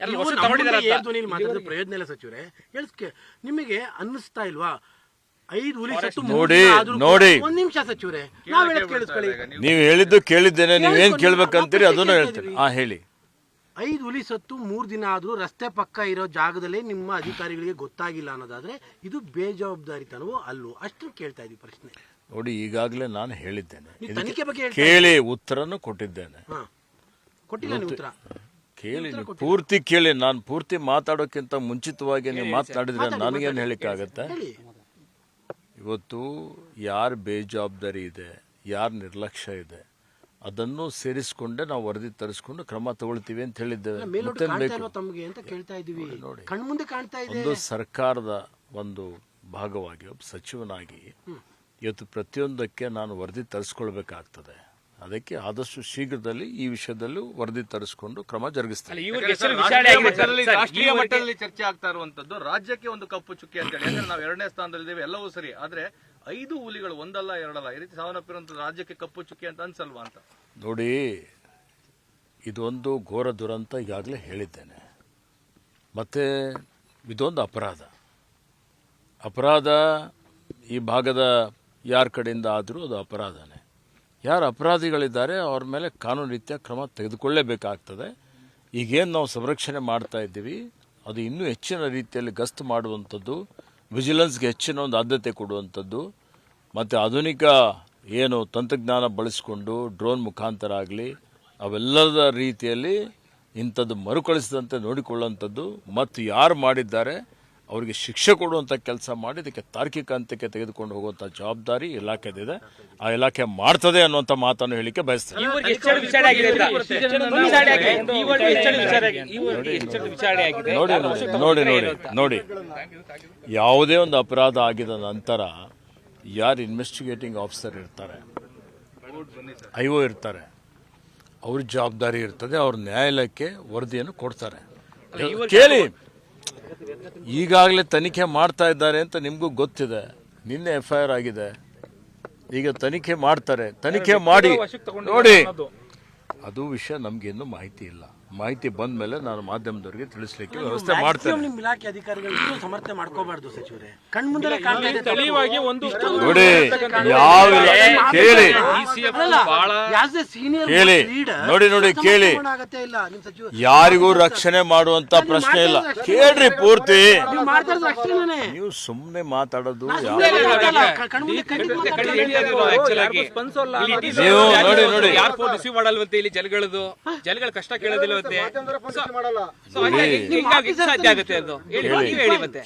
ಮಾತಾಡಿದ್ರೆ ಪ್ರಯೋಜನ ಇಲ್ಲ ಸಚಿವರೇ. ನಿಮಗೆ ಅನ್ನಿಸ್ತಾ ಇಲ್ವಾ 5 ಹುಲಿ ಸತ್ತು ನೋಡಿ ಒಂದ್ ನಿಮಿಷ ಸಚಿವರೇ, ನಾವ್ ಹೇಳೋದು ಕೇಳಿಸ್ಕೊಳ್ಳಿ. ನೀವು ಹೇಳಿದ್ದು ಕೇಳಿದ್ದೇನೆ, ನೀವೇನ್ ಕೇಳ್ಬೇಕಂತೀರಿ ಅದನ್ನು ಹೇಳ್ತೀನಿ. ಹೇಳಿ. 5 ಹುಲಿ ಸತ್ತು 3 ದಿನ ಆದ್ರೂ ರಸ್ತೆ ಪಕ್ಕ ಇರೋ ಜಾಗದಲ್ಲೇ ನಿಮ್ಮ ಅಧಿಕಾರಿಗಳಿಗೆ ಗೊತ್ತಾಗಿಲ್ಲ ಅನ್ನೋದಾದ್ರೆ ಇದು ಬೇಜವಾಬ್ದಾರಿತನವೋ ಅಲ್ಲೋ ಅಷ್ಟು ಕೇಳ್ತಾ ಇದೀವಿ ಪ್ರಶ್ನೆ. ನೋಡಿ, ಈಗಾಗಲೇ ನಾನು ಹೇಳಿದ್ದೇನೆ, ತನಿಖೆ ಬಗ್ಗೆ ಕೇಳಿ ಉತ್ತರನು ಕೊಟ್ಟಿದ್ದೇನೆ. ಕೊಟ್ಟಿಲ್ಲ ನೀವು ಉತ್ತರ? ಕೇಳಿ, ಪೂರ್ತಿ ಕೇಳಿ. ನಾನು ಪೂರ್ತಿ ಮಾತಾಡೋಕ್ಕಿಂತ ಮುಂಚಿತವಾಗಿ ನೀವು ಮಾತನಾಡಿದ್ರೆ ನನಗೇನು ಹೇಳಿಕ್ಕಾಗತ್ತೆ? ಇವತ್ತು ಯಾರು ಬೇಜವಾಬ್ದಾರಿ ಇದೆ, ಯಾರು ನಿರ್ಲಕ್ಷ್ಯ ಇದೆ, ಅದನ್ನು ಸೇರಿಸಿಕೊಂಡೆ ನಾವು ವರದಿ ತರಿಸಿಕೊಂಡು ಕ್ರಮ ತಗೊಳ್ತೀವಿ ಅಂತ ಹೇಳಿದ್ದೇವೆ. ನೋಡಿ, ಒಂದು ಸರ್ಕಾರದ ಒಂದು ಭಾಗವಾಗಿ ಒಬ್ಬ ಸಚಿವನಾಗಿ ಇವತ್ತು ಪ್ರತಿಯೊಂದಕ್ಕೆ ನಾನು ವರದಿ ತರಿಸ್ಕೊಳ್ಬೇಕಾಗ್ತದೆ. ಅದಕ್ಕೆ ಆದಷ್ಟು ಶೀಘ್ರದಲ್ಲಿ ಈ ವಿಷಯದಲ್ಲೂ ವರದಿ ತರಿಸಿಕೊಂಡು ಕ್ರಮ ಜರುಗಿಸ್ತಾರೆ. ರಾಷ್ಟ್ರೀಯ ಮಟ್ಟದಲ್ಲಿ ಚರ್ಚೆ ಆಗ್ತಾ ಇರುವಂತದ್ದು ರಾಜ್ಯಕ್ಕೆ ಒಂದು ಕಪ್ಪು ಚುಕ್ಕಿ ಅಂತ ಹೇಳಿ. ನಾವು 2ನೇ ಸ್ಥಾನದಲ್ಲಿದ್ದೇವೆ, ಎಲ್ಲವೂ ಸರಿ. ಆದ್ರೆ 5 ಹುಲಿಗಳು ಒಂದಲ್ಲ ಎರಡಲ್ಲ ಈ ರೀತಿ ಸಾವನ್ನಪ್ಪಿರುವಂತದ್ದು ರಾಜ್ಯಕ್ಕೆ ಕಪ್ಪು ಚುಕ್ಕಿ ಅಂತ ಅನ್ಸಲ್ವಾ ಅಂತ. ನೋಡಿ, ಇದೊಂದು ಘೋರ ದುರಂತ ಈಗಾಗಲೇ ಹೇಳಿದ್ದೇನೆ. ಮತ್ತೆ ಇದೊಂದು ಅಪರಾಧ ಈ ಭಾಗದ ಯಾರ ಕಡೆಯಿಂದ ಆದರೂ ಅದು ಅಪರಾಧನೇ. ಯಾರು ಅಪರಾಧಿಗಳಿದ್ದಾರೆ ಅವ್ರ ಮೇಲೆ ಕಾನೂನು ರೀತಿಯ ಕ್ರಮ ತೆಗೆದುಕೊಳ್ಳೇಬೇಕಾಗ್ತದೆ. ಈಗೇನು ನಾವು ಸಂರಕ್ಷಣೆ ಮಾಡ್ತಾ ಇದ್ದೀವಿ ಅದು ಇನ್ನೂ ಹೆಚ್ಚಿನ ರೀತಿಯಲ್ಲಿ ಗಸ್ತು ಮಾಡುವಂಥದ್ದು, ವಿಜಿಲೆನ್ಸ್ಗೆ ಹೆಚ್ಚಿನ ಒಂದು ಆದ್ಯತೆ ಕೊಡುವಂಥದ್ದು, ಮತ್ತು ಆಧುನಿಕ ಏನು ತಂತ್ರಜ್ಞಾನ ಬಳಸಿಕೊಂಡು ಡ್ರೋನ್ ಮುಖಾಂತರ ಆಗಲಿ ಅವೆಲ್ಲದ ರೀತಿಯಲ್ಲಿ ಇಂಥದ್ದು ಮರುಕಳಿಸಿದಂತೆ ನೋಡಿಕೊಳ್ಳುವಂಥದ್ದು, ಮತ್ತು ಯಾರು ಮಾಡಿದ್ದಾರೆ ಅವರಿಗೆ ಶಿಕ್ಷೆ ಕೊಡುವಂಥ ಕೆಲಸ ಮಾಡಿ ಇದಕ್ಕೆ ತಾರ್ಕಿಕ ಹಂತಕ್ಕೆ ತೆಗೆದುಕೊಂಡು ಹೋಗುವಂಥ ಜವಾಬ್ದಾರಿ ಇಲಾಖೆದಿದೆ. ಆ ಇಲಾಖೆ ಮಾಡ್ತದೆ ಅನ್ನುವಂಥ ಮಾತನ್ನು ಹೇಳಿಕೆ ಬಯಸ್ತೇನೆ. ನೋಡಿ, ಯಾವುದೇ ಒಂದು ಅಪರಾಧ ಆಗಿದ ನಂತರ ಯಾರು ಇನ್ವೆಸ್ಟಿಗೇಟಿಂಗ್ ಆಫೀಸರ್ ಇರ್ತಾರೆ, ಐಒ ಇರ್ತಾರೆ, ಅವ್ರ ಜವಾಬ್ದಾರಿ ಇರ್ತದೆ. ಅವ್ರ ನ್ಯಾಯಾಲಯಕ್ಕೆ ವರದಿಯನ್ನು ಕೊಡ್ತಾರೆ. ಕೇಳಿ, ಈಗಾಗಲೇ ತನಿಖೆ ಮಾಡ್ತಾ ಇದ್ದಾರೆ ಅಂತ ನಿಮಗೂ ಗೊತ್ತಿದೆ. ನಿನ್ನೆ FIR ಆಗಿದೆ, ಈಗ ತನಿಖೆ ಮಾಡ್ತಾರೆ. ತನಿಖೆ ಮಾಡಿ ನೋಡಿ, ಅದು ವಿಷಯ ನಮ್ಗೇನು ಮಾಹಿತಿ ಇಲ್ಲ. ಮಾಹಿತಿ ಬಂದ ಮೇಲೆ ನಾನು ಮಾಧ್ಯಮದವರಿಗೆ ತಿಳಿಸ್ಲಿಕ್ಕೆ ವ್ಯವಸ್ಥೆ ಮಾಡ್ತೇನೆ. ನಿಮ್ಮ ಇಲಾಖೆ ಅಧಿಕಾರಿಗಳು ಸಮರ್ಥನೆ ಮಾಡ್ಕೋಬಾರ್ದು ಸಚಿವರೇ. ಕಣ್ಮುಂದೆ ನೋಡಿ, ಯಾವ ಕೇಳಿ ನೋಡಿ ಕೇಳಿ, ಯಾರಿಗೂ ರಕ್ಷಣೆ ಮಾಡುವಂತ ಪ್ರಶ್ನೆ ಇಲ್ಲ. ಕೇಳ್ರಿ ಪೂರ್ತಿ. ನೀವು ಸುಮ್ಮನೆ ಮಾತಾಡೋದು ನೀವು ನೋಡಿ ಜನಗಳ ಕಷ್ಟ ಕೇಳೋದಿಲ್ಲ.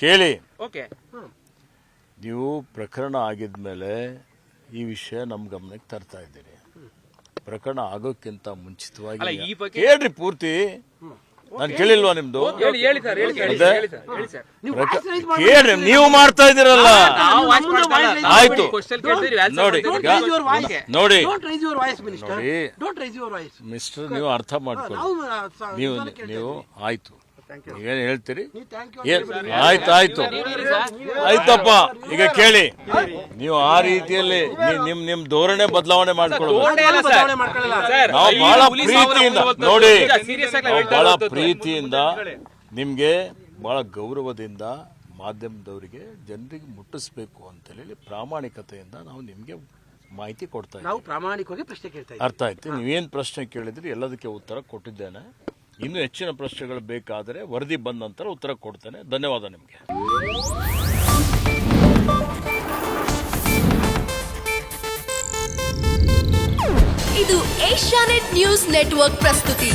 ಕೇಳಿ, ನೀವು ಪ್ರಕರಣ ಆಗಿದ್ಮೇಲೆ ಈ ವಿಷಯ ನಮ್ಮ ಗಮನಕ್ಕೆ ತರ್ತಾ ಇದ್ದೀರಿ. ಪ್ರಕರಣ ಆಗೋಕ್ಕಿಂತ ಮುಂಚಿತವಾಗಿ ಹೇಳ್ರಿ ಪೂರ್ತಿ. ನಾನು ಕೇಳಿಲ್ವಾ ನಿಮ್ದು? ಕೇಳ್ರಿ, ನೀವು ಮಾಡ್ತಾ ಇದ್ದೀರಲ್ಲ. ಆಯ್ತು ನೋಡಿ ಮಿಸ್ಟರ್, ನೀವು ಅರ್ಥ ಮಾಡ್ಕೊಳ್ಳಿ. ನೀವು ಆಯ್ತು, ನೀವೇನು ಹೇಳ್ತೀರಿ? ಆಯ್ತಪ್ಪ. ಈಗ ಕೇಳಿ, ನೀವು ಆ ರೀತಿಯಲ್ಲಿ ನಿಮ್ ಧೋರಣೆ ಬದಲಾವಣೆ ಮಾಡ್ಕೊಳ್ಳೋದು ನಾವು ಬಹಳ ಪ್ರೀತಿಯಿಂದ ನೋಡಿ, ಬಹಳ ಪ್ರೀತಿಯಿಂದ ನಿಮ್ಗೆ ಬಹಳ ಗೌರವದಿಂದ ಮಾಧ್ಯಮದವರಿಗೆ ಜನರಿಗೆ ಮುಟ್ಟಿಸ್ಬೇಕು ಅಂತ ಹೇಳಿ ಪ್ರಾಮಾಣಿಕತೆಯಿಂದ ನಾವು ನಿಮ್ಗೆ ಮಾಹಿತಿ ಕೊಡ್ತಾ ಇದ್ದೀವಿ. ಅರ್ಥ ಆಯ್ತು? ನೀವೇನು ಪ್ರಶ್ನೆ ಕೇಳಿದ್ರಿ ಎಲ್ಲದಕ್ಕೆ ಉತ್ತರ ಕೊಟ್ಟಿದ್ದೇನೆ. ಇನ್ನೂ ಹೆಚ್ಚಿನ ಪ್ರಶ್ನೆಗಳು ಬೇಕಾದರೆ ವರದಿ ಬಂದ ನಂತರ ಉತ್ತರ ಕೊಡ್ತೇನೆ. ಧನ್ಯವಾದ ನಿಮಗೆ. ಇದು ಏಷ್ಯಾನೆಟ್ ನ್ಯೂಸ್ ನೆಟ್ವರ್ಕ್ ಪ್ರಸ್ತುತಿ.